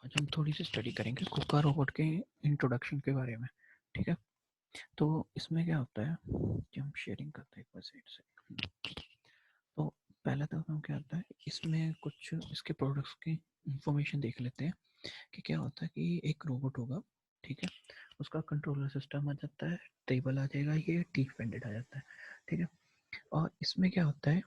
आज हम थोड़ी सी स्टडी करेंगे कुका रोबोट के इंट्रोडक्शन के बारे में। ठीक है, तो इसमें क्या होता है कि हम शेयरिंग करते हैं एक बार साइड से। तो पहला तो हम क्या होता है, इसमें कुछ इसके प्रोडक्ट्स की इंफॉर्मेशन देख लेते हैं कि क्या होता है कि एक रोबोट होगा। ठीक है, उसका कंट्रोलर सिस्टम आ जाता है, टेबल आ जाएगा, ये टी पेंडेड आ जाता है। ठीक है, और इसमें क्या होता है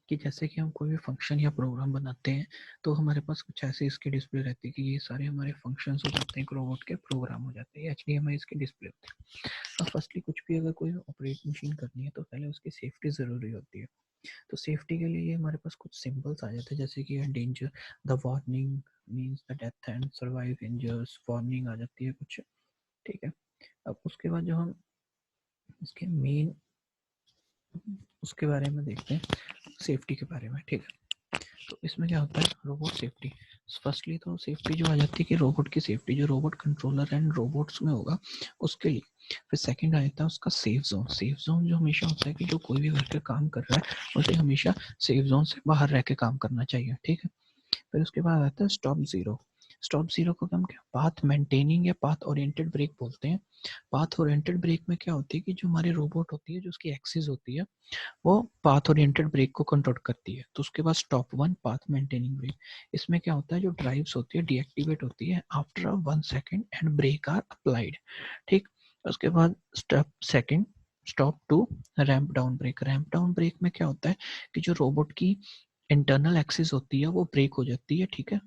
कि जैसे कि हम कोई भी फंक्शन या प्रोग्राम बनाते हैं तो हमारे पास कुछ ऐसे इसकी डिस्प्ले रहती है कि ये सारे हमारे फंक्शंस हो जाते हैं, एक रोबोट के प्रोग्राम हो जाते हैं, एचडीएमआई इसकी डिस्प्ले होती है। अब फर्स्टली कुछ भी अगर कोई ऑपरेट मशीन करनी है तो पहले उसकी सेफ्टी ज़रूरी होती है। तो सेफ्टी के लिए ये हमारे पास कुछ सिंबल्स आ जाते हैं, जैसे कि danger, the warning means the death and survive injures, warning आ जाती है कुछ। ठीक है, अब उसके बाद जो हम इसके मेन उसके बारे में देखते हैं, सेफ्टी के बारे में। ठीक है, तो इसमें क्या होता है, रोबोट सेफ्टी। फर्स्टली तो सेफ्टी जो आ जाती है कि रोबोट की सेफ्टी जो रोबोट कंट्रोलर एंड रोबोट्स में होगा उसके लिए। फिर सेकंड आ जाता है उसका सेफ जोन। सेफ जोन जो हमेशा होता है कि जो कोई भी करके काम कर रहा है उसे हमेशा सेफ जोन से बाहर रह के काम करना चाहिए। ठीक है, फिर उसके बाद आता है स्टॉप जीरो। स्टॉप जीरो को हम क्या पाथ मेंटेनिंग या पाथ ओरिएंटेड ब्रेक बोलते हैं। पाथ ओरिएंटेड ब्रेक में क्या होती है कि जो हमारी रोबोट होती है, जो उसकी एक्सिस होती है, वो पाथ ओरिएंटेड ब्रेक को कंट्रोल करती है। तो उसके बाद stop one path maintaining brake. इसमें क्या होता है, जो ड्राइव्स होती है डीएक्टिवेट होती है after 1 second and brake are applied. ठीक, उसके बाद step second stop two ramp down brake. Ramp down brake में क्या होता है कि जो रोबोट की इंटरनल एक्सिस होती है वो ब्रेक हो जाती है। ठीक है,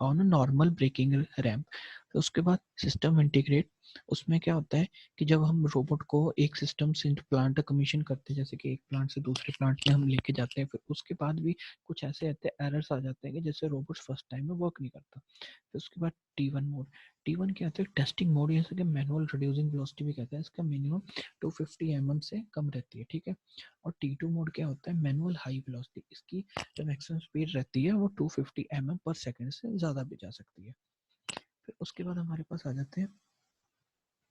ऑन नॉर्मल ब्रेकिंग रैंप। तो उसके बाद सिस्टम इंटीग्रेट। उसमें क्या होता है कि जब हम रोबोट को एक सिस्टम से प्लांट कमीशन करते हैं, जैसे कि एक प्लांट से दूसरे प्लांट में हम लेके जाते हैं, फिर उसके बाद भी कुछ ऐसे एरर्स आ जाते हैं कि जैसे रोबोट फर्स्ट टाइम में वर्क नहीं करता। फिर उसके बाद T1 मोड। T1 क्या होता है, टेस्टिंग मोड, जैसे कि मैनुअल रिड्यूसिंग वेलोसिटी भी कहते हैं, इसका मिनिमम 250 mm से कम रहती है। ठीक है, और T2 मोड क्या होता है, मैनुअल हाई वेलोसिटी, इसकी जो मैक्सिमम स्पीड रहती है वो 250 mm/सेकेंड से ज़्यादा भी जा सकती है। फिर उसके बाद हमारे पास आ जाते हैं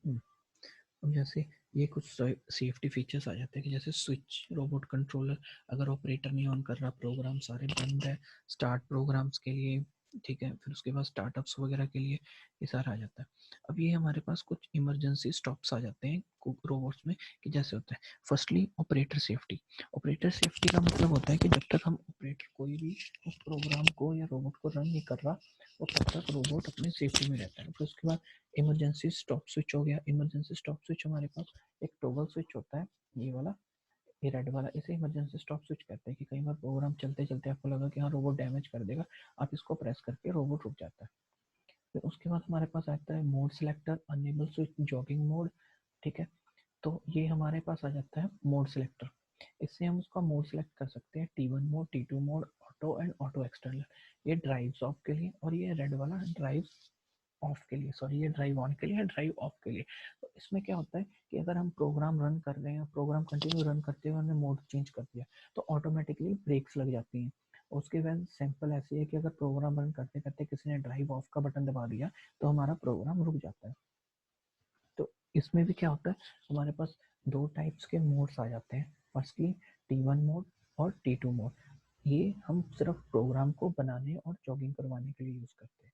अब जैसे ये कुछ सेफ्टी फीचर्स आ जाते हैं कि जैसे स्विच रोबोट कंट्रोलर, अगर ऑपरेटर नहीं ऑन कर रहा, प्रोग्राम सारे बंद है, स्टार्ट प्रोग्राम्स के लिए। ठीक है, फिर उसके बाद स्टार्टअप्स वगैरह के लिए ये सारा आ जाता है। अब ये हमारे पास कुछ इमरजेंसी स्टॉप्स आ जाते हैं रोबोट्स में कि जैसे होता है firstly operator safety. Operator safety का मतलब होता है कि जब तक हम ऑपरेटर कोई भी उस प्रोग्राम को या रोबोट को रन नहीं कर रहा वो तब तक रोबोट अपने सेफ्टी में रहता है। फिर उसके बाद इमरजेंसी स्टॉप स्विच हो गया। इमरजेंसी स्टॉप स्विच हमारे पास एक टॉगल स्विच होता है, ये वाला, ये रेड वाला, इसे इमरजेंसी स्टॉप स्विच कहते हैं कि कई बार प्रोग्राम चलते चलते आपको लगा कि हाँ रोबोट डैमेज कर देगा, आप इसको प्रेस करके रोबोट रुक जाता है। फिर उसके बाद हमारे पास आता है mode selector, enable switch jogging mode. ठीक है, तो ये हमारे पास आ जाता है मोड सिलेक्टर। इससे हम उसका मोड सेलेक्ट कर सकते हैं, T1 mode, T2 mode, auto and auto external. ये ड्राइव्स ऑफ के लिए, और ये रेड वाला ड्राइव ऑफ के लिए, सॉरी ये ड्राइव ऑन के लिए, ड्राइव ऑफ के लिए। तो इसमें क्या होता है कि अगर हम प्रोग्राम रन कर रहे हैं, प्रोग्राम कंटिन्यू रन करते हुए हमने मोड चेंज कर दिया तो ऑटोमेटिकली ब्रेक्स लग जाती हैं। उसके बाद सिंपल ऐसी है कि अगर प्रोग्राम रन करते करते किसी ने ड्राइव ऑफ का बटन दबा दिया तो हमारा प्रोग्राम रुक जाता है। तो इसमें भी क्या होता है, हमारे पास दो टाइप्स के मोड्स आ जाते हैं, फर्स्टली T1 मोड और T2 मोड। ये हम सिर्फ प्रोग्राम को बनाने और जॉगिंग करवाने के लिए यूज़ करते हैं।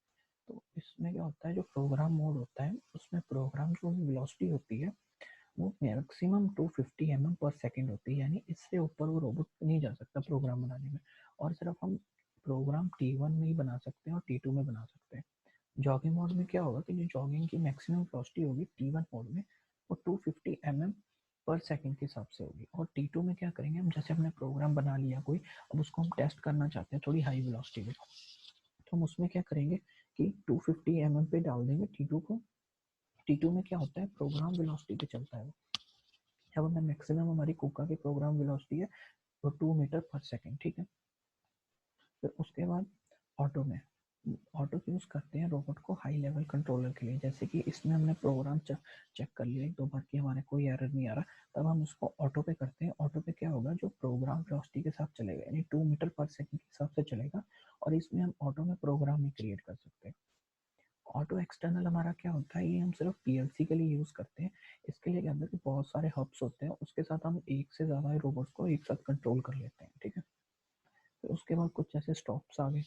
तो इसमें क्या होता है, जो प्रोग्राम मोड होता है उसमें प्रोग्राम जो वेलोसिटी होती है वो मैक्सिमम 250 mm/सेकेंड होती है, यानी इससे ऊपर वो रोबोट नहीं जा सकता प्रोग्राम बनाने में। और सिर्फ हम प्रोग्राम T1 में ही बना सकते हैं और T2 में बना सकते हैं। जॉगिंग मोड में क्या होगा कि जो जॉगिंग की मैक्सिमम वेलोसिटी होगी T1 मोड में वो 250 mm/सेकेंड के हिसाब से होगी। और T2 में क्या करेंगे हम, जैसे हमने प्रोग्राम बना लिया कोई, अब उसको हम टेस्ट करना चाहते हैं थोड़ी हाई वेलोसिटी में, तो हम उसमें क्या करेंगे कि 250 mm पे डाल देंगे T2 को। T2 में क्या होता है, प्रोग्राम वेलोसिटी पे चलता है वो। जब हमें मैक्सिमम हमारी कुका की प्रोग्राम वेलोसिटी है वो 2 मीटर पर सेकेंड। ठीक है, फिर उसके बाद ऑटो में, ऑटो यूज़ करते हैं रोबोट को हाई लेवल कंट्रोलर के लिए, जैसे कि इसमें हमने प्रोग्राम चेक कर लिया एक दो बार कि हमारे कोई एरर नहीं आ रहा, तब हम उसको ऑटो पे करते हैं। ऑटो पे क्या होगा, जो प्रोग्राम वेलोसिटी के साथ चलेगा, यानी 2 मीटर पर सेकेंड के हिसाब से चलेगा, और इसमें हम ऑटो में प्रोग्राम नहीं क्रिएट कर सकते। ऑटो एक्सटर्नल हमारा क्या होता है, ये हम सिर्फ पीएलसी के लिए यूज़ करते हैं। इसके लिए क्या होता है कि बहुत सारे हब्स होते हैं, उसके साथ हम एक से ज़्यादा रोबोट्स को एक साथ कंट्रोल कर लेते हैं। ठीक है, फिर उसके बाद कुछ ऐसे स्टॉप्स आ गए।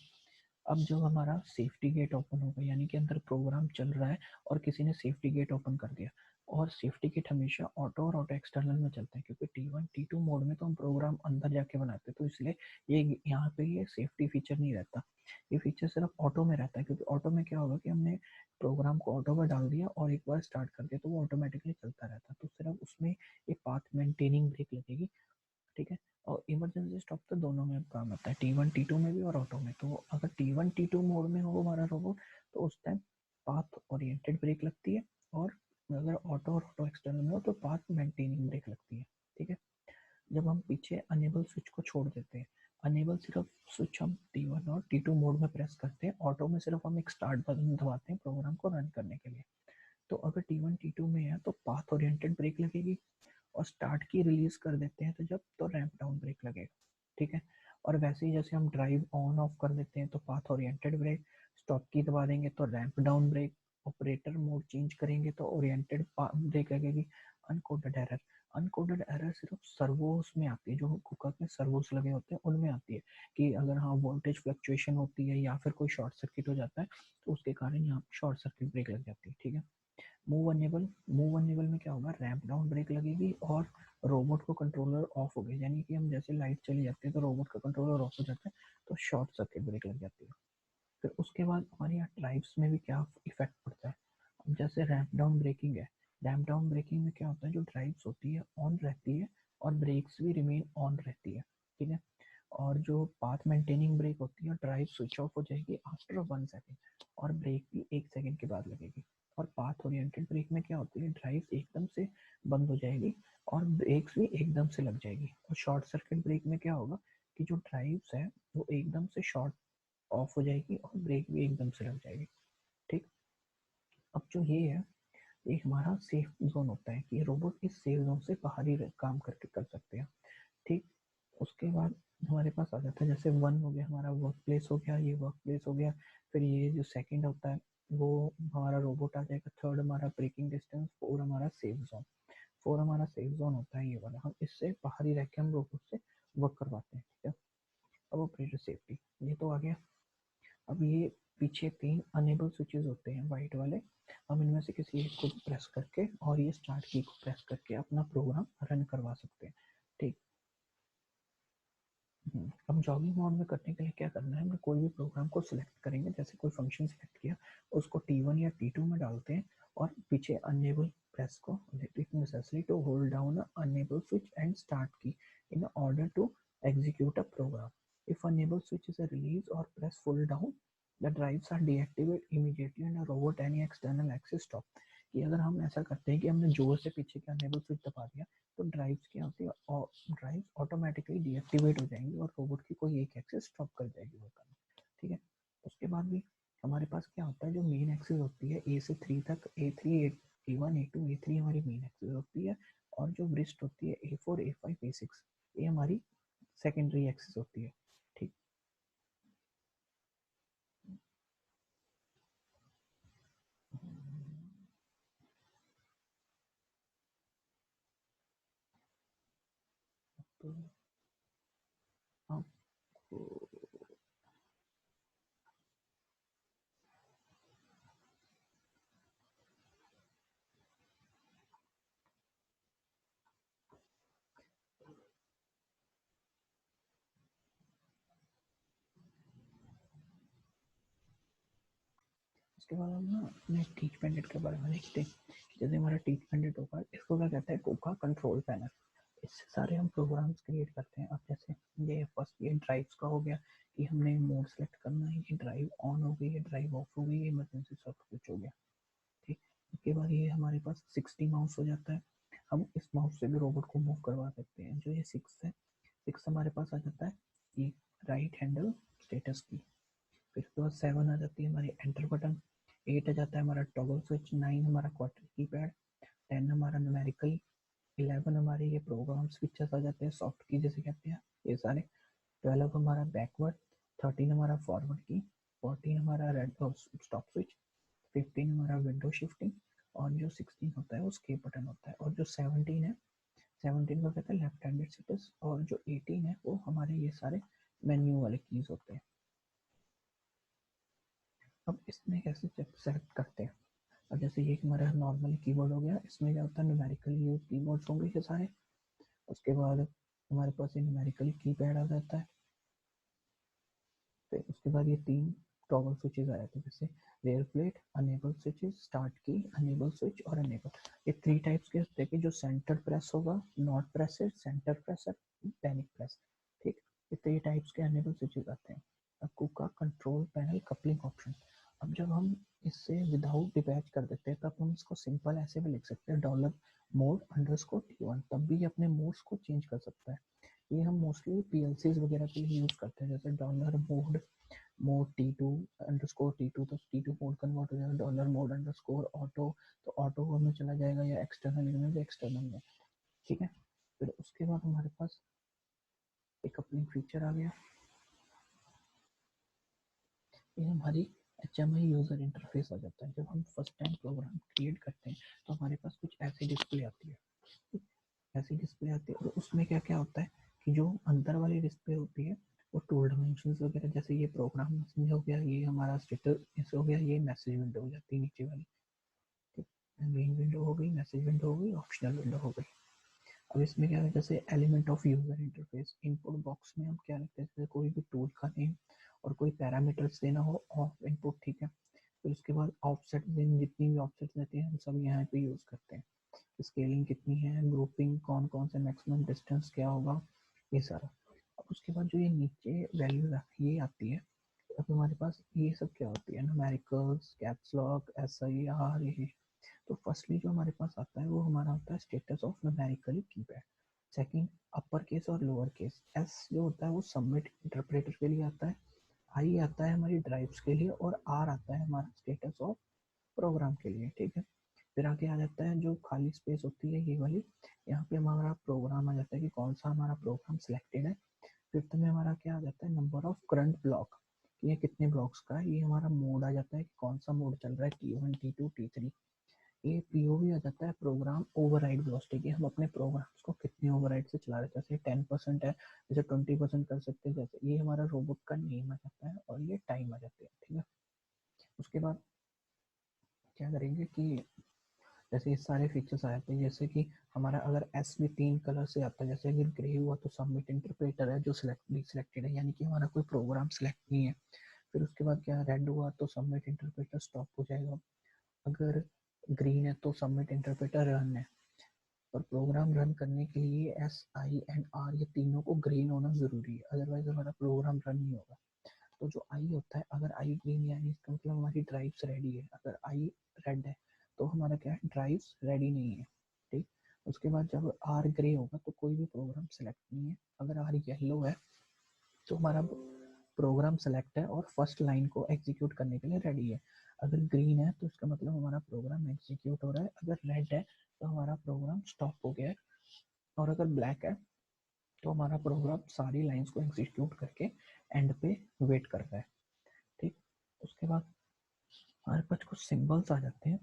अब जब हमारा सेफ्टी गेट ओपन होगा, यानी कि अंदर प्रोग्राम चल रहा है और किसी ने सेफ्टी गेट ओपन कर दिया, और सेफ्टी गेट हमेशा ऑटो और ऑटो एक्सटर्नल में चलते हैं, क्योंकि T1 T2 मोड में तो हम प्रोग्राम अंदर जाके बनाते हैं, तो इसलिए ये यहाँ पे ये सेफ्टी फीचर नहीं रहता। ये फीचर सिर्फ ऑटो में रहता है, क्योंकि ऑटो में क्या होगा कि हमने प्रोग्राम को ऑटो पर डाल दिया और एक बार स्टार्ट कर दिया तो वो ऑटोमेटिकली चलता रहता है, तो सिर्फ उसमें एक पाथ मेंटेनिंग ब्रेक लगेगी। ठीक है। और इमरजेंसी स्टॉप तो दोनों में काम आता है, T1 T2 में भी और ऑटो में। तो अगर T1 T2 मोड में हो हमारा रोबोट, तो उस टाइम पाथ ओरिएंटेड ब्रेक लगती है, और अगर ऑटो और ऑटो एक्सटर्नल में हो तो पाथ मेंटेनिंग ब्रेक लगती है। ठीक है। जब हम पीछे अनेबल स्विच को छोड़ देते हैं, अनेबल सिर्फ स्विच हम T1 और T2 मोड में प्रेस करते हैं, ऑटो में सिर्फ हम एक स्टार्ट बटन दबाते हैं प्रोग्राम को रन करने के लिए। तो अगर T1 T2 में है तो पाथ ओरिएंटेड ब्रेक लगेगी, और स्टार्ट की रिलीज कर देते हैं तो जब तो रैंप डाउन ब्रेक लगेगा। ठीक है। और वैसे ही जैसे हम ड्राइव ऑन ऑफ कर देते हैं तो पाथ ओरिएंटेड ब्रेक, स्टॉप की दबा देंगे तो ramp down brake, operator mode change करेंगे तो ओरिएंटेड ब्रेक लगेगी। अनकोडेड एरर, अनकोडेड एरर सिर्फ सर्वोस में आती है, जो कुकर में सर्वोस लगे होते हैं उनमें आती है, कि अगर हाँ वोल्टेज फ्लक्चुएशन होती है या फिर कोई शॉर्ट सर्किट हो जाता है तो उसके कारण यहाँ शॉर्ट सर्किट ब्रेक लग जाती है। ठीक है। मूव अनेबल, मूव अनेबल में क्या होगा, रैंप डाउन ब्रेक लगेगी और रोबोट को कंट्रोलर ऑफ हो गई, यानी कि हम जैसे लाइट चली जाती है तो रोबोट का कंट्रोलर ऑफ हो जाता है, तो शॉर्ट सर्किट ब्रेक लग जाती है। फिर उसके बाद हमारे यहाँ ड्राइव्स में भी क्या इफेक्ट पड़ता है। अब जैसे रैंप डाउन ब्रेकिंग है, रैंप डाउन ब्रेकिंग में क्या होता है, जो ड्राइव्स होती है ऑन रहती है और ब्रेक्स भी रिमेन ऑन रहती है। ठीक है। और जो पाथ मेंटेनिंग ब्रेक होती है, ड्राइव स्विच ऑफ हो जाएगी आफ्टर 1 सेकेंड, और ब्रेक भी 1 सेकेंड के बाद लगेगी। और पाथ ओरिएंटेड ब्रेक में क्या होती है, ड्राइव एकदम से बंद हो जाएगी और ब्रेक्स भी एकदम से लग जाएगी। और शॉर्ट सर्किट ब्रेक में क्या होगा कि जो ड्राइव्स है वो एकदम से शॉर्ट ऑफ हो जाएगी और ब्रेक भी एकदम से लग जाएगी। ठीक। अब जो ये है, ये हमारा सेफ जोन होता है कि रोबोट इस सेफ जोन से बाहर ही काम करके कर सकते हैं। ठीक। उसके बाद हमारे पास आ जाता है, जैसे 1 हो गया हमारा वर्क प्लेस हो गया, ये वर्क प्लेस हो गया। फिर ये जो सेकंड होता है वो हमारा रोबोट आ जाएगा। थर्ड हमारा ब्रेकिंग डिस्टेंस। 4 हमारा सेफ जोन। 4 हमारा सेफ जोन होता है ये वाला, हम इससे बाहर ही रह के हम रोबोट से वर्क करवाते हैं। ठीक है। अब ऑपरेटर सेफ्टी ये तो आ गया। अब ये पीछे 3 अनेबल स्विचेस होते हैं वाइट वाले, हम इनमें से किसी एक को प्रेस करके और ये स्टार्ट की को प्रेस करके अपना प्रोग्राम रन करवा सकते हैं। ठीक। अब जॉगिंग मोड में करने के लिए क्या करना है, हम कोई भी प्रोग्राम को सिलेक्ट करेंगे, जैसे कोई फंक्शन सिलेक्ट किया, उसको T1 या T2 में डालते हैं और पीछे अनेबल प्रेस को, it necessary to hold down enable switch and start key in order to execute a program. If enable switch is released or press full down, the drives are deactivated immediately and a robot any external access stop। कि अगर हम ऐसा करते हैं कि हमने जोर से पीछे के अनेबल स्विच दबा दिया तो ड्राइव्स क्या होती है, ड्राइव्स ऑटोमेटिकली डीएक्टिवेट हो जाएंगी और रोबोट की कोई एक एक्सेस स्टॉप कर जाएगी वो काम। ठीक है। उसके बाद भी हमारे पास क्या होता है, जो मेन एक्सेस होती है A से 3 तक, A3 A1 A2 A3 हमारी मेन एक्सेस होती है, और जो ब्रिस्ट होती है A4 A5 A6 ये हमारी सेकेंडरी एक्सेस होती है। ठीक। तो आपको उसके बाद हम ना अपने टीच पेंडेंट के बारे में देखते हैं कि जैसे हमारा टीच पेंडेंट होगा, इसको क्या कहते हैं, कोका कंट्रोल पैनल। इससे सारे हम प्रोग्राम्स क्रिएट करते हैं। अब जैसे ये फर्स्ट ये ड्राइव्स का हो गया कि हमने मोड सेलेक्ट करना है, ये ड्राइव ऑन हो गई, ये ड्राइव ऑफ हो गई, ये इमरजेंसी सब कुछ हो गया। ठीक। उसके बाद ये हमारे पास 60 माउस हो जाता है। हम इस माउस से भी रोबोट को मूव करवा सकते हैं। जो ये 6 है, 6 हमारे पास आ जाता है ये राइट हैंडल स्टेटस की। फिर उसके बाद 7 आ जाती है हमारी एंटर बटन। 8 आ जाता है हमारा टॉगल स्विच। 9 हमारा क्वार्टर की पैड। 10 हमारा न्यूमेरिकल। 11 हमारे ये प्रोग्राम स्विचेस आ जाते हैं, सॉफ्ट की जैसे कहते हैं ये सारे। 12 हमारा बैकवर्ड। 13 हमारा फॉरवर्ड की। 14 हमारा रेड स्टॉप स्विच। 15 हमारा विंडो शिफ्टिंग। और जो 16 होता है वो स्केप बटन होता है। और जो 17 है, 17 को कहते हैं लेफ्ट हैंडेड स्विचेस। और जो 18 है वो हमारे ये सारे मेन्यू वाले कीज होते हैं। अब इसमें कैसे सेलेक्ट करते हैं। अब जैसे ये हमारा नॉर्मल कीबोर्ड हो गया, इसमें क्या होता है न्यूमेरिकली यूज कीबोर्ड्स होंगे ये सारे। उसके बाद हमारे पास ये न्यूमेरिकली कीपैड आ जाता है। फिर उसके बाद ये 3 टॉगल स्विचेस आ जाते हैं, जैसे rear plate, enable switches, start key, enable switch और अनेबल। ये 3 टाइप्स के होते हैं कि जो सेंटर प्रेस होगा, not press, centre press, panic press. ठीक, ये 3 टाइप्स के अनेबल स्विचेस आते हैं। अब कुका कंट्रोल पैनल कपलिंग ऑप्शन। अब जब हम इससे विदाउट डिपैच कर देते हैं तब हम इसको सिंपल ऐसे भी लिख सकते हैं, डॉलर मोड अंडरस्कोर T1, तब भी अपने मोड्स को चेंज कर सकता है। ये हम मोस्टली पीएलसीज वगैरह पे यूज करते हैं, जैसे डॉलर मोड मोड T2 तो T2 मोड कन्वर्ट हो जाएगा, डॉलर मोड अंडरस्कोर ऑटो तो ऑटो में चला जाएगा, या एक्सटर्नल में तो एक्सटर्नल में। ठीक है, फिर उसके बाद हमारे पास एक कपलिंग फीचर आ गया। ये हमारी HMI यूज़र इंटरफेस आ जाता है। जब हम फर्स्ट टाइम प्रोग्राम क्रिएट करते हैं तो हमारे पास कुछ ऐसी डिस्प्ले आती है, ऐसी डिस्प्ले आती है, और उसमें क्या क्या होता है कि जो अंदर वाली डिस्प्ले होती है वो टूल डायमेंशंस वगैरह, जैसे ये प्रोग्राम मैसेज हो गया, ये हमारा स्टेटस हो गया, ये मैसेज विंडो हो जाती है नीचे वाली। ठीक, मेन विंडो हो गई, मैसेज विंडो हो गई, ऑप्शनल विंडो हो गई। अब इसमें क्या है, जैसे element of user interface, input box में हम क्या लिखते हैं, जैसे कोई भी टूल का नेम और कोई पैरामीटर्स देना हो ऑफ इनपुट। ठीक है, फिर उसके बाद ऑफसेट, जितनी भी ऑफसेट रहती है हम सब यहाँ पे यूज करते हैं। स्केलिंग कितनी है, ग्रुपिंग कौन कौन से, मैक्सिमम डिस्टेंस क्या होगा, ये सारा। अब उसके बाद जो ये नीचे वैल्यू ये आती है, अब हमारे पास ये सब क्या होती है, न्यूमेरिकल्स, कैप्स लॉक, SIR, ये। तो फर्स्टली जो हमारे पास आता है वो हमारा होता है status of numerically keypad. Second, upper case और लोअर केस। एस जो होता है वो सबमिट इंटरप्रेटर के लिए आता है, आई आता है हमारी ड्राइव्स के लिए, और आर आता है हमारा स्टेटस ऑफ प्रोग्राम के लिए। ठीक है, फिर आगे आ जाता है जो खाली स्पेस होती है ये वाली, यहाँ पे हमारा प्रोग्राम आ जाता है कि कौन सा हमारा प्रोग्राम सिलेक्टेड है। फिफ्थ में हमारा क्या आ जाता है, नंबर ऑफ करंट ब्लॉक, ये कितने ब्लॉक्स का है। ये हमारा मोड आ जाता है कि कौन सा मोड चल रहा है, T1, T2, T3। ये POV आ जाता है, प्रोग्राम ओवरराइड वेलोसिटी, कि हम अपने प्रोग्राम्स को कितने ओवरराइड से चला रहे हैं, जैसे 10% है, जैसे 20% कर सकते हैं, जैसे ये हमारा रोबोट का नेम आ जाता है और ये टाइम आ जाती है। ठीक है, उसके बाद क्या करेंगे कि जैसे ये सारे फीचर्स आ जाते हैं, जैसे कि हमारा अगर एस भी 3 कलर से आता है, जैसे अगर ग्रे हुआ तो सबमिट इंटरप्रेटर है जो सिलेक्टेड है, यानी कि हमारा कोई प्रोग्राम सिलेक्ट नहीं है। फिर उसके बाद क्या, रेड हुआ तो सबमिट इंटरप्रेटर स्टॉप हो जाएगा। अगर ग्रीन है तो सबमिट इंटरप्रेटर रन है। और प्रोग्राम रन करने के लिए SI एंड R ये तीनों को ग्रीन होना जरूरी है, अदरवाइज हमारा प्रोग्राम रन नहीं होगा। तो जो आई होता है, अगर आई ग्रीन यानी इसका मतलब हमारी ड्राइव्स रेडी है, अगर आई रेड है तो हमारा क्या है, ड्राइव्स रेडी नहीं है। ठीक, उसके बाद जब आर ग्रे होगा तो कोई भी प्रोग्राम सेलेक्ट नहीं है, अगर आर येलो है तो हमारा प्रोग्राम सेलेक्ट है और फर्स्ट लाइन को एग्जीक्यूट करने के लिए रेडी है। अगर ग्रीन है तो इसका मतलब हमारा प्रोग्राम एग्जीक्यूट हो रहा है, अगर रेड है तो हमारा प्रोग्राम स्टॉप हो गया है, और अगर ब्लैक है तो हमारा प्रोग्राम सारी लाइंस को एग्जीक्यूट करके एंड पे वेट कर रहा है। ठीक, उसके बाद हमारे पास कुछ सिंबल्स आ जाते हैं।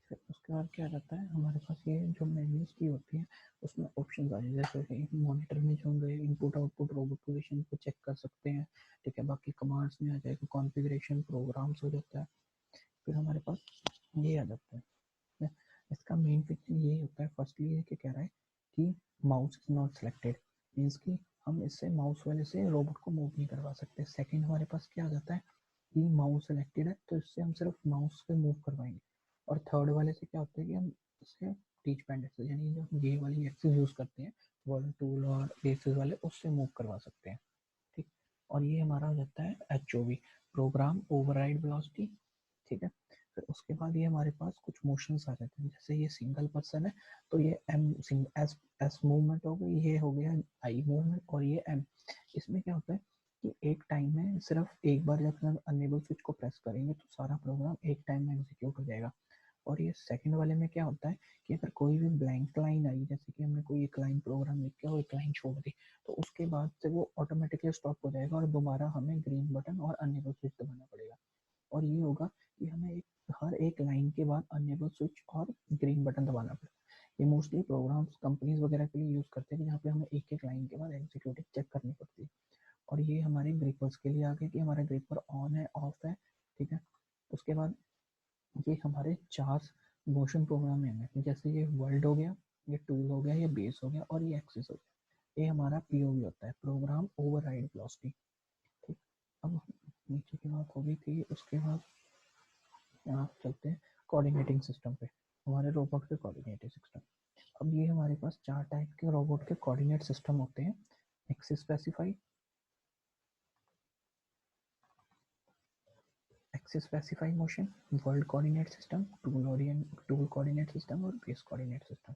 फिर उसके बाद क्या रहता है, हमारे पास ये जो मेन्यूज की होती है उसमें ऑप्शन आ जाए, जैसे मॉनिटर में जो होंगे इनपुट आउटपुट रोबोट पोजीशन को चेक कर सकते हैं। ठीक है, बाकी कमांड्स में आ जाएगा कॉन्फ़िगरेशन, प्रोग्राम्स हो जाता है। फिर हमारे पास ये आ जाता है, इसका मेन फीचर ये होता है, फर्स्टली ये क्या कह रहा है कि mouse is not selected, means कि हम इससे माउस वाले से रोबोट को मूव नहीं करवा सकते। सेकंड हमारे पास क्या आ जाता है कि माउस सिलेक्टेड है तो इससे हम सिर्फ माउस से मूव करवाएंगे। और थर्ड वाले से क्या होता है कि हम इससे टीच पैड एक्सेस, यानी जो हम ये वाली एक्सेस यूज़ करते हैं वर्ल्ड टूल और बेसिस वाले, उससे मूव करवा सकते हैं। ठीक, और ये हमारा हो जाता है HOV, प्रोग्राम ओवरराइड वेलोसिटी। ठीक है, फिर उसके बाद ये हमारे पास कुछ मोशंस आ जाते हैं, जैसे ये सिंगल पर्सन है तो ये एस एस मूवमेंट हो गई, ये हो गया आई मूवमेंट, और ये एम। इसमें क्या होता है कि एक टाइम में सिर्फ एक बार जब हम अनेबल स्विच को प्रेस करेंगे तो सारा प्रोग्राम एक टाइम में एग्जीक्यूट हो जाएगा। और ये सेकंड वाले में क्या होता है कि अगर कोई भी ब्लैंक लाइन आई, जैसे कि हमने कोई एक लाइन प्रोग्राम लिख के और एक लाइन छोड़ दी, तो उसके बाद से वो ऑटोमेटिकली स्टॉप हो जाएगा और दोबारा हमें ग्रीन बटन और अनेबल स्विच दबाना पड़ेगा। और ये होगा कि हमें हर एक लाइन के बाद अनेबल स्विच और ग्रीन बटन दबाना पड़ेगा। ये मोस्टली प्रोग्राम्स कंपनीज वगैरह के लिए यूज़ करते हैं, जहाँ पे हमें एक एक लाइन के बाद एग्जीक्यूटिव चेक करनी पड़ती है। और ये हमारे ग्रिपर्स के लिए आ गया कि हमारा ग्रिपर ऑन है ऑफ है, ठीक है। उसके बाद ये हमारे 4 मोशन प्रोग्राम है, जैसे ये वर्ल्ड हो गया, ये टूल हो गया, ये बेस हो गया और ये एक्सिस हो गया। ये हमारा पीओवी होता है, प्रोग्राम ओवरराइड वेलोसिटी, ठीक। अब नीचे की बात हो गई थी, उसके बाद यहाँ चलते हैं कोऑर्डिनेटिंग सिस्टम पे, हमारे रोबोट के कोऑर्डिनेटिंग सिस्टम। अब ये हमारे पास 4 टाइप के रोबोट के कोऑर्डिनेट सिस्टम होते हैं। Axis specify, axis specify motion, world coordinate system, tool coordinate system और बेस कोऑर्डिनेट सिस्टम।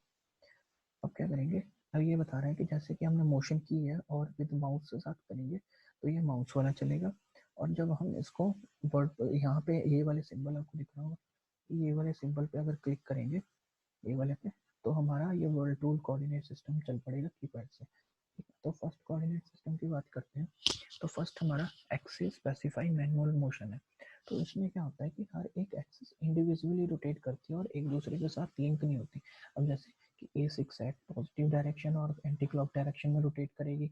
अब क्या करेंगे, अब ये बता रहे हैं कि जैसे कि हमने मोशन की है और विद माउस के साथ करेंगे तो ये माउस वाला चलेगा। और जब हम इसको वर्ड यहाँ पे ये वाले सिंबल आपको दिख रहा होगा, ये वाले सिंबल पे अगर क्लिक करेंगे ये वाले पे, तो हमारा ये वर्ल्ड टूल कोऑर्डिनेट सिस्टम चल पड़ेगा कीपैड से। तो फर्स्ट कोऑर्डिनेट सिस्टम की बात करते हैं। तो फर्स्ट हमारा एक्सिस स्पेसिफाई मैनुअल मोशन है। तो इसमें क्या होता है कि हर एक एक्सिस इंडिविजुअली रोटेट करती है और एक दूसरे के साथ लिंक नहीं होती। अब जैसे कि A6 है पॉजिटिव डायरेक्शन और एंटी क्लॉक डायरेक्शन में रोटेट करेगी,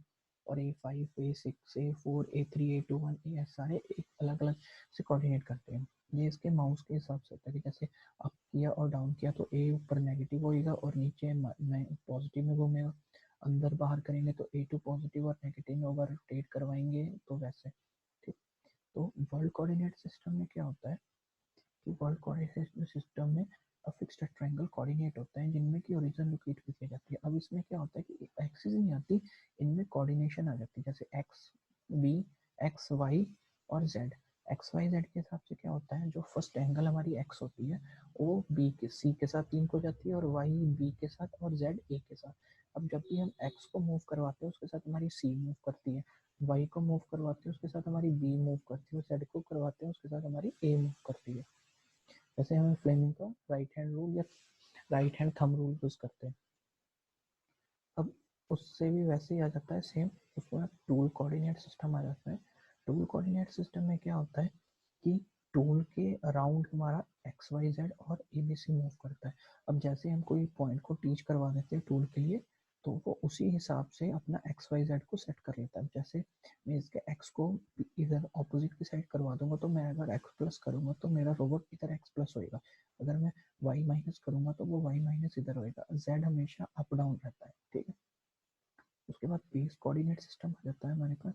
और A5, A6, A4, A3, A2, 1 ये सारे एक अलग अलग से कोऑर्डिनेट करते हैं। ये इसके माउस के हिसाब से होता है कि जैसे अप किया और डाउन किया तो ए ऊपर नेगेटिव होएगा और नीचे पॉजिटिव में घूमेगा। अंदर बाहर करेंगे तो A2 पॉजिटिव और नेगेटिव में होगा, रोटेट करवाएंगे तो वैसे, ठीक। तो वर्ल्ड कोऑर्डिनेट सिस्टम में क्या होता है कि वर्ल्ड कोऑर्डिनेट सिस्टम में फिक्स्ड ट्रायंगल कोऑर्डिनेट होते हैं जिनमें की ओरिजिन लोकेट भी की जाती है। अब इसमें क्या होता है कि एक्सिस नहीं आती, इनमें कोऑर्डिनेशन आ जाती है, जैसे एक्स बी, एक्स वाई और जेड। एक्स वाई जेड के हिसाब से क्या होता है, जो फर्स्ट एंगल हमारी एक्स होती है वो बी के सी के साथ लिंक हो जाती है और वाई बी के साथ और जेड ए के साथ। अब जब भी हम एक्स को मूव करवाते हैं उसके साथ हमारी सी मूव करती है, वाई को मूव करवाते हैं उसके साथ हमारी बी मूव करती है, और जेड को करवाते हैं उसके साथ हमारी ए मूव करती है। जैसे हमें फ्लेमिंग का राइट हैंड रूल या right hand thumb rule use करते हैं। अब उससे भी वैसे ही आ जाता है सेम, उसके बाद टूल कोऑर्डिनेट सिस्टम आ जाता है। टूल कोऑर्डिनेट सिस्टम में क्या होता है कि टूल के अराउंड हमारा एक्स वाई जेड और ए बी सी मूव करता है। अब जैसे हम कोई पॉइंट को टीच करवा देते हैं टूल के लिए, तो वो उसी हिसाब से अपना एक्स वाई जेड को सेट कर लेता है। जैसे मैं इसके एक्स को इधर ऑपोजिट की साइड करवा दूंगा, तो मैं अगर एक्स प्लस करूंगा तो मेरा रोबोट इधर एक्स प्लस होएगा, अगर मैं वाई माइनस करूंगा तो वो वाई माइनस इधर होएगा। जेड हमेशा अप डाउन रहता है, ठीक है। उसके बाद बेस कोऑर्डिनेट सिस्टम आ जाता है हमारे पास।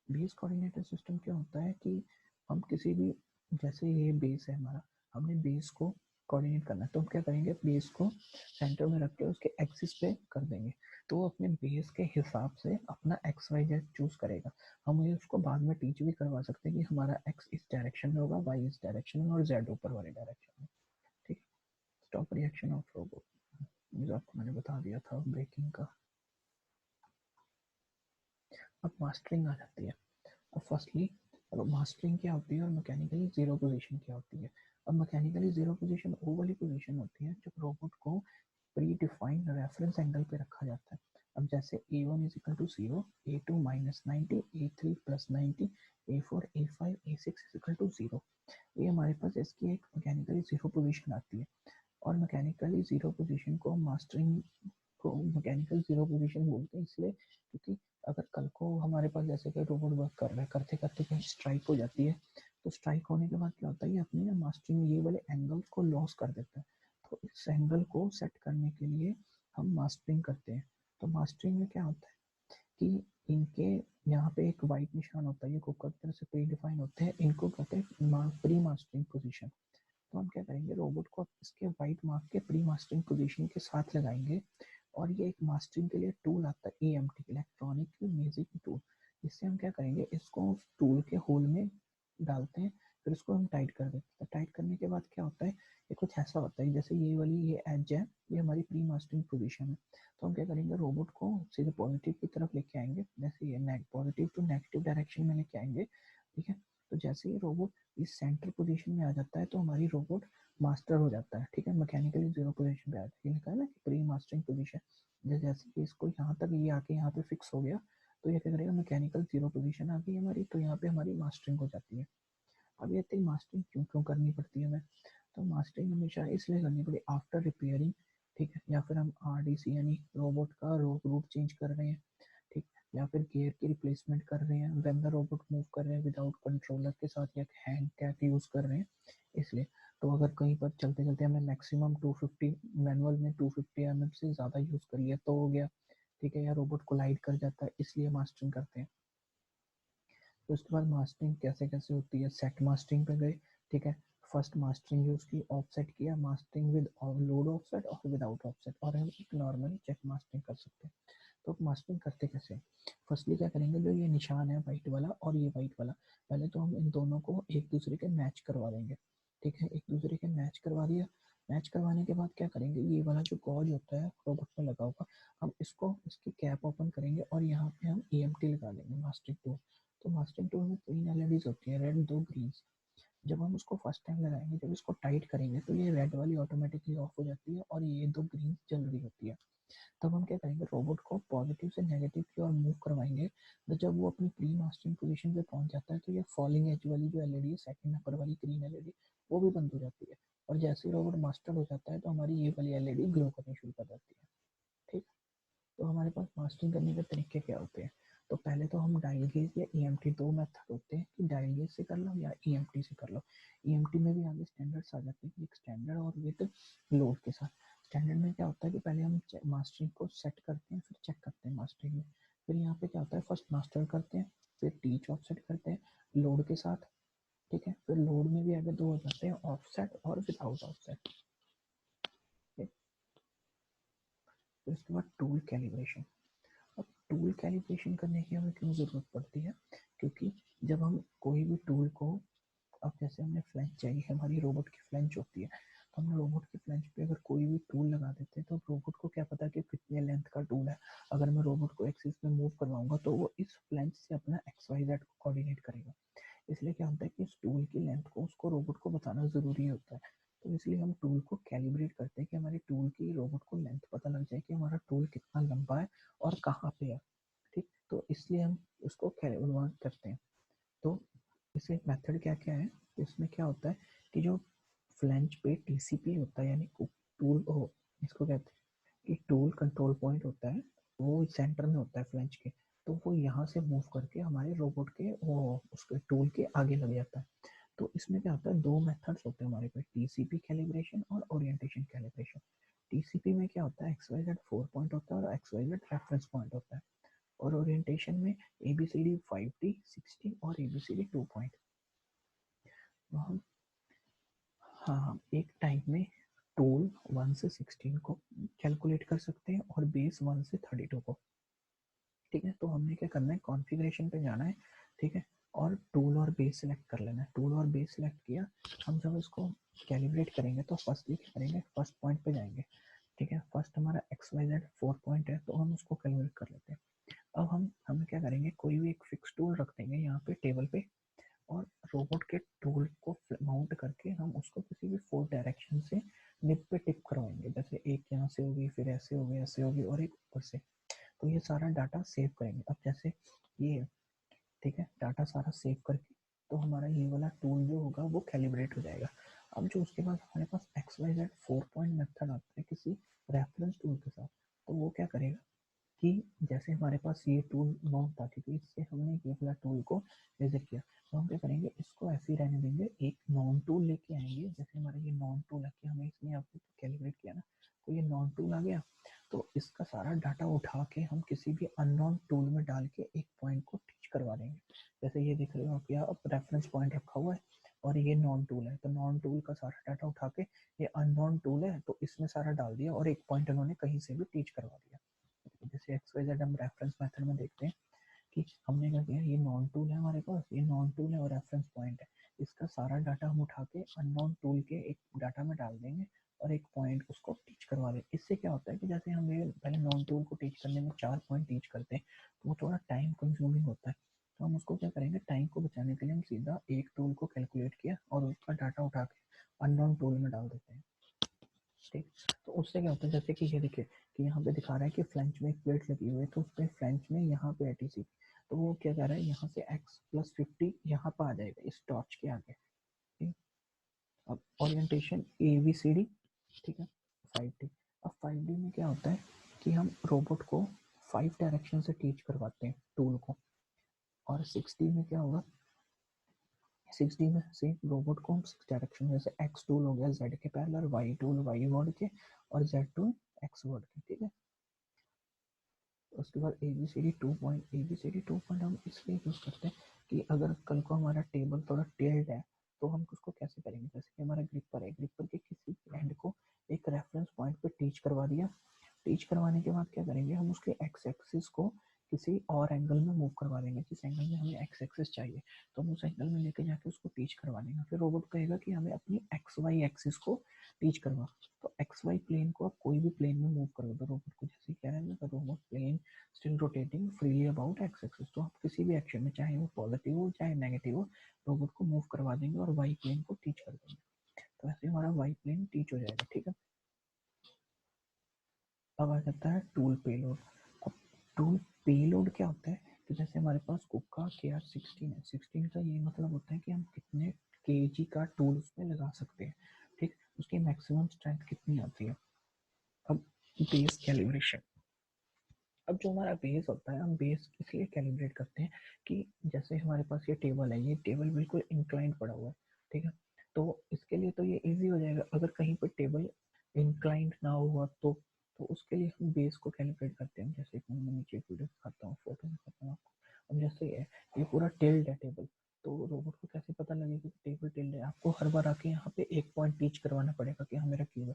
बेस कोऑर्डिनेटर सिस्टम क्या होता है कि हम किसी भी, जैसे ये बेस है हमारा, हमने बेस को कोऑर्डिनेट करना है तो हम क्या करेंगे, बेस को सेंटर में रख के उसके एक्सिस पे कर देंगे, तो वो अपने बेस के हिसाब से अपना एक्स वाई जेड चूज करेगा। हम ये उसको बाद में टीच भी करवा सकते हैं कि हमारा एक्स इस डायरेक्शन में होगा, वाई इस डायरेक्शन में और जेड ऊपर वाले डायरेक्शन में, ठीक है। स्टॉप रिएक्शन ऑफ रोबोट, ये आपको मैंने बता दिया था ब्रेकिंग का। अब मास्टरिंग आ जाती है। अब फर्स्टली मास्टरिंग क्या होती है और मैकेनिकली जीरो पोजीशन क्या होती है। अब मैकेनिकली जीरो पोजीशन वो वाली पोजीशन होती है जब रोबोट को प्री डिफाइंड रेफरेंस एंगल पे रखा जाता है। अब जैसे A1 is equal to 0, A2 minus 90, A3 plus 90, A4, A5, A6 is equal to 0। ये हमारे पास इसकी एक मैकेनिकली जीरो पोजीशन आती है। और मैकेनिकली जीरो पोजीशन को मास्टरिंग को मैकेनिकल जीरो पोजीशन बोलते हैं, इसलिए क्योंकि अगर कल को हमारे पास जैसे कि रोबोट वर्क कर रहा है, करते करते कहीं स्ट्राइक हो जाती है, तो स्ट्राइक होने के बाद क्या होता है, ये अपनी मास्टरिंग ये वाले एंगल्स को लॉस कर देता है। तो इस एंगल को सेट करने के लिए हम मास्टरिंग करते हैं। तो मास्टरिंग में क्या होता है कि इनके यहाँ पे एक वाइट निशान होता है, ये कुकर की तरह से प्री डिफाइन होते हैं, इनको कहते हैं प्री मास्टरिंग पोजीशन। तो हम क्या करेंगे, रोबोट को इसके वाइट मार्क के प्री मास्टरिंग पोजीशन के साथ लगाएंगे। और ये एक मास्टरिंग के लिए टूल आता है EMT, इलेक्ट्रॉनिक म्यूजिक टूल। इससे हम क्या करेंगे, इसको टूल के होल में डालते हैं, फिर उसको हम टाइट कर देते हैं। टाइट करने के बाद क्या होता है, ये कुछ ऐसा होता है जैसे ये वाली ये एज है, ये हमारी प्री मास्टरिंग पोजीशन है। तो हम क्या करेंगे, रोबोट को सीधे पॉजिटिव की तरफ लेके आएंगे, जैसे ये पॉजिटिव टू नेगेटिव डायरेक्शन में लेके आएंगे, ठीक है। तो जैसे ही रोबोट इस सेंटर पोजीशन में आ जाता है तो हमारी रोबोट मास्टर हो जाता है, ठीक है। मैकेनिकली जीरो पोजीशन पे आ जाता है, लिखा है ना कि प्री मास्टरिंग पोजीशन। जैसे कि इसको यहाँ तक ये आके यहाँ पे फिक्स हो गया, तो ये क्या करेगा, मैकेनिकल जीरो पोजीशन आ गई हमारी, तो यहाँ पे हमारी मास्टरिंग हो जाती है। अब ये थी मास्टरिंग क्यों क्यों करनी पड़ती है हमें, तो मास्टरिंग हमेशा इसलिए करनी पड़ी आफ्टर रिपेयरिंग, ठीक है, या फिर हम RDC यानी रोबोट का रूट चेंज कर रहे हैं, ठीक, या फिर गियर की रिप्लेसमेंट कर रहे हैं व्हेन द रोबोट मूव कर रहे हैं विदाउट कंट्रोलर के साथ या हैंड टैग यूज कर रहे हैं, इसलिए। तो अगर कहीं पर चलते चलते हमने मैक्सिमम 250 मैनुअल में 250 mm से ज़्यादा यूज़ कर लिया तो हो गया, ठीक है, या रोबोट कोलाइड कर जाता है, इसलिए मास्टरिंग करते हैं। तो उसके बाद मास्टरिंग कैसे कैसे होती है, सेट मास्टरिंग पे गए, ठीक है, फर्स्ट मास्टरिंग यूज की, ऑफसेट किया, मास्टरिंग विद लोड ऑफसेट और विदाउट ऑफसेट, और हम एक नॉर्मली चेक मास्टरिंग कर सकते हैं। तो मास्टरिंग करते कैसे, फर्स्टली क्या करेंगे, जो ये निशान है वाइट वाला और ये वाइट वाला, पहले तो हम इन दोनों को एक दूसरे के मैच करवा देंगे, ठीक है, एक दूसरे के मैच करवा दिया। मैच करवाने के बाद क्या करेंगे, ये वाला जो गॉज होता है रोबोट में लगा हुआ, हम इसको इसकी कैप ओपन करेंगे और यहाँ पे हम EMT लगा देंगे मास्टरिंग टूल। तो मास्टरिंग टूल में 3 LEDs होती है, रेड 2 ग्रीन। जब हम उसको फर्स्ट टाइम लगाएंगे, जब इसको टाइट करेंगे तो ये रेड वाली ऑटोमेटिकली ऑफ हो जाती है और ये 2 ग्रीन जल रही होती है। तब हम क्या करेंगे, रोबोट को पॉजिटिव से नेगेटिव की ओर मूव करवाएंगे। तो जब वो अपनी प्री मास्टरिंग पोजीशन पे पहुंच जाता है तो ये फॉलिंग एज वाली जो एलईडी है, सेकंड नंबर वाली ग्रीन एलईडी, वो भी बंद हो जाती है। और जैसे ही रोबोट मास्टर हो जाता है तो हमारी ये वाली एलईडी ग्लो करनी शुरू कर जाती है, ठीक। तो हमारे पास मास्टरिंग करने के तरीके क्या होते हैं, तो पहले तो हम डायल गेज या EMT, दो मेथड होते हैं कि डायल गेज से कर लो या EMT से कर लो। EMT में भी आगे स्टैंडर्ड्स आ जाते हैं, एक स्टैंडर्ड और विद लोड के साथ। स्टैंडर्ड में क्या होता है कि पहले हम मास्टरिंग को सेट करते हैं, फिर चेक करते हैं मास्टरिंग में। फिर यहाँ पे क्या होता है, फर्स्ट मास्टर करते हैं, फिर टीच ऑफसेट करते हैं लोड के साथ, ठीक है, फिर लोड में भी आगे दो हो जाते हैं, ऑफसेट और विदाउट ऑफसेट। फिर उसके बाद टूल कैलिब्रेशन। अब टूल कैलिब्रेशन करने की हमें क्यों ज़रूरत पड़ती है, क्योंकि जब हम कोई भी टूल को, अब जैसे हमने फ्लैंज चाहिए, हमारी रोबोट की फ्लैंज होती है, तो हम रोबोट की फ्लैंज पे अगर कोई भी टूल लगा देते हैं तो रोबोट को क्या पता कि कितने लेंथ का टूल है। अगर मैं रोबोट को एक्सिस में मूव करवाऊंगा तो वो इस फ्लैंज से अपना XYZ को कोऑर्डिनेट करेगा। इसलिए क्या होता है कि इस टूल की लेंथ को उसको रोबोट को बताना ज़रूरी होता है। तो इसलिए हम टूल को कैलिब्रेट करते हैं कि हमारे टूल की रोबोट को लेंथ पता लग जाए कि हमारा टूल कितना लंबा है और कहाँ पे है, ठीक। तो इसलिए हम उसको कैलिब्रेट करते हैं। तो इसे मेथड क्या क्या है, इसमें क्या होता है कि जो फ्लैंज पे TCP होता है, यानी टूल हो, इसको कहते हैं कि टूल कंट्रोल पॉइंट होता है, वो सेंटर में होता है फ्लैंज के। तो वो यहाँ से मूव करके हमारे रोबोट के वो उसके टूल के आगे लग जाता है। तो इसमें क्या होता है, दो मेथड्स होते हैं हमारे पास, TCP कैलिब्रेशन और ओरिएंटेशन कैलिब्रेशन। TCP में क्या होता है, XYZ 4 पॉइंट होता है और XYZ रेफरेंस पॉइंट होता है। और ओरिएंटेशन में ABCD 5T 60 और ABCD 2 पॉइंट। तो हम, हाँ, हम एक टाइम में टूल 1 से 16 को कैलकुलेट कर सकते हैं और बेस 1 से 32 को, ठीक है। तो हमने क्या करना है, कॉन्फ़िगरेशन पे जाना है, ठीक है, और टूल और बेस सेलेक्ट कर लेना है। टूल और बेस सेलेक्ट किया, हम जब इसको कैलिब्रेट करेंगे तो फर्स्टली क्या करेंगे, फर्स्ट पॉइंट पे जाएंगे, ठीक है। फर्स्ट हमारा XYZ 4 पॉइंट है तो हम उसको कैलकुलेट कर लेते हैं। अब हम क्या करेंगे, कोई भी एक फिक्स टूल रख देंगे यहाँ पे टेबल पे, और रोबोट के टूल को माउंट करके हम उसको किसी भी 4 डायरेक्शन से निप पे टिप करवाएंगे। जैसे एक यहाँ से होगी, फिर ऐसे होगी, ऐसे होगी और एक ऊपर से। तो ये सारा डाटा सेव करेंगे। अब जैसे ये, ठीक है, डाटा सारा सेव करके तो हमारा ये वाला टूल जो होगा वो कैलिब्रेट हो जाएगा। अब जो उसके बाद हमारे पास XYZ 4 पॉइंट मेथड आता है किसी रेफरेंस टूल के साथ, तो वो क्या करेगा कि जैसे हमारे पास ये टूल नॉन था, क्योंकि इससे हमने ये वाला टूल को विजिट किया, तो हम क्या करेंगे, इसको ऐसे ही रहने देंगे, एक नॉन टूल लेके आएंगे। जैसे हमारा ये नॉन टूल है कि हमें इसने आपको कैलिब्रेट किया ना, तो ये नॉन टूल आ गया। तो इसका सारा डाटा उठा के हम किसी भी अननोन टूल में डाल के एक पॉइंट को टीच करवा देंगे। जैसे ये देख रहे हो आप, यहाँ रेफरेंस पॉइंट रखा हुआ है और ये नॉन टूल है, तो नॉन टूल का सारा डाटा उठा के, ये अननोन टूल है तो इसमें सारा डाल दिया और एक पॉइंट उन्होंने कहीं से भी टीच करवा दिया। जैसे XYZ हम रेफरेंस मेथड में देखते हैं कि हमने क्या किया, ये नॉन टूल है हमारे पास, ये नॉन टूल है और रेफरेंस पॉइंट है, इसका सारा डाटा हम उठा के अननोन टूल के एक डाटा में डाल देंगे और एक पॉइंट उसको टीच करवा दें। इससे क्या होता है कि जैसे हम ये पहले नॉन टूल को टीच करने में 4 पॉइंट टीच करते हैं तो वो थोड़ा टाइम कंज्यूमिंग होता है। तो हम उसको क्या करेंगे, टाइम को बचाने के लिए हम सीधा एक टूल को कैलकुलेट किया और उसका डाटा उठा के अननोन टूल में डाल देते हैं, ठीक। तो उससे क्या होता है, जैसे कि ये देखिए कि यहाँ पे दिखा रहा है कि फ्लैंच में एक प्लेट लगी हुई है, तो उस पर फ्लैंच में यहाँ पे एटीसी, तो वो क्या कर रहा है, यहाँ से x+50 यहाँ पर आ जाएगा इस टॉर्च के आगे। ठीक। अब ओरिएंटेशन ABCD, ठीक है 5D। अब 5D में क्या होता है कि हम रोबोट को 5 डायरेक्शन से टीच करवाते हैं टूल को, और 6D में क्या होगा, 6D में से रोबोट को हम 6 डायरेक्शन, जैसे X टूल हो गया Z के parallel, Y tool Y word के, और Z टूल X वर्ड के। ठीक है। उसके बाद ABCD 2 पॉइंट हम इसलिए यूज़ करते हैं कि अगर कल को हमारा टेबल थोड़ा टेल्ड है तो हम उसको कैसे करेंगे, जैसे कि हमारा ग्रिपर है, ग्रिपर के किसी एंड को एक रेफरेंस पॉइंट पे टीच करवा दिया, टीच करवाने के बाद क्या करेंगे, हम उसके एक्स एक्सिस को किसी और एंगल में मूव करवा देंगे, जिस एंगल में हमें एक्स एक्सिस चाहिए तो हम उस एंगल में लेके जाके उसको टीच करवा देंगे। फिर रोबोट कहेगा कि हमें अपनी एक्स वाई एक्सिस को टीच करवा, तो एक्स वाई प्लेन को आप कोई भी प्लेन में मूव करो तो रोबोट को, जैसे कह रहे हैं ना, robot plane still rotating freely about X axis, तो आप किसी भी एक्शन में चाहे वो पॉजिटिव हो चाहे नेगेटिव हो रोबोट को मूव करवा देंगे और वाई प्लेन को टीच कर देंगे। तो ऐसे हमारा वाई प्लेन टीच हो जाएगा। ठीक है। अब आ जाता है टूल पेलोड। अब टूल पेलोड क्या होता है, तो जैसे हमारे पास कुका KR16 है, 16 का ये मतलब होता है कि हम कितने kg का टूल उसमें लगा सकते हैं। ठीक। उसकी मैक्सिमम स्ट्रेंथ कितनी आती है। अब बेस कैलिब्रेशन, अब जो हमारा बेस होता है हम बेस इसलिए कैलिब्रेट करते हैं कि जैसे हमारे पास ये टेबल है, ये टेबल बिल्कुल इंक्लाइंड पड़ा हुआ है। ठीक है। तो इसके लिए तो ये इजी हो जाएगा, अगर कहीं पर टेबल इंक्लाइंड ना हुआ तो उसके लिए हम बेस को कैलिब्रेट करते हैं। जैसे कि मैं नीचे वीडियो दिखाता हूँ, फोटो दिखाता हूँ आपको। अब जैसे ये पूरा टिल्ड है टेबल, तो रोबोट को कैसे पता लगेगा कि टेबल टिल्ड है, आपको हर बार आके यहाँ पे एक पॉइंट टीच करवाना पड़ेगा कि हाँ मेरा क्यूब है।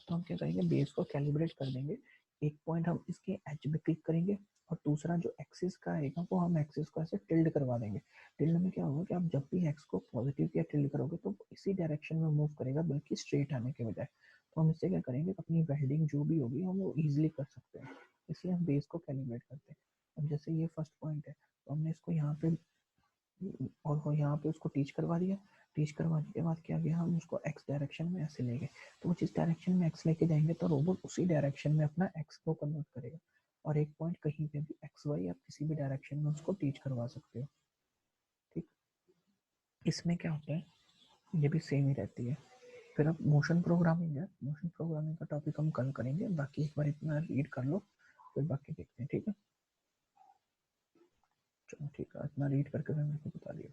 तो हम क्या करेंगे, बेस को कैलिब्रेट कर देंगे, एक पॉइंट हम इसके एज में क्लिक करेंगे और दूसरा जो एक्सिस का आएगा वो हम एक्सिस को ऐसे टिल्ड करवा देंगे। टिल्ड में क्या होगा कि आप जब भी एक्स को पॉजिटिव या टिल्ड करोगे तो इसी डायरेक्शन में मूव करेगा, बल्कि स्ट्रेट आने के बजाय। तो हम इससे क्या करेंगे, अपनी वेल्डिंग जो भी होगी हम वो ईजिली कर सकते हैं, इसलिए हम बेस को कैलिब्रेट करते हैं। अब जैसे ये फर्स्ट पॉइंट है तो हमने इसको यहाँ पे और यहाँ पे उसको टीच करवा दिया, टीच करवाने के बाद क्या किया, हम उसको एक्स डायरेक्शन में ऐसे ले गए, तो वो जिस डायरेक्शन में एक्स लेके जाएंगे तो रोबोट उसी डायरेक्शन में अपना एक्स को कन्वर्ट करेगा, और एक पॉइंट कहीं पे भी एक्स वाई आप किसी भी डायरेक्शन में उसको टीच करवा सकते हो। ठीक। इसमें क्या होता है, ये भी सेम ही रहती है। फिर अब मोशन प्रोग्रामिंग है, मोशन प्रोग्रामिंग का टॉपिक हम कल करेंगे, बाकी एक बार इतना रीड कर लो फिर बाकी देखते हैं। ठीक है। चलो ठीक है, इतना रीड करके फिर मेरे को बता दिया।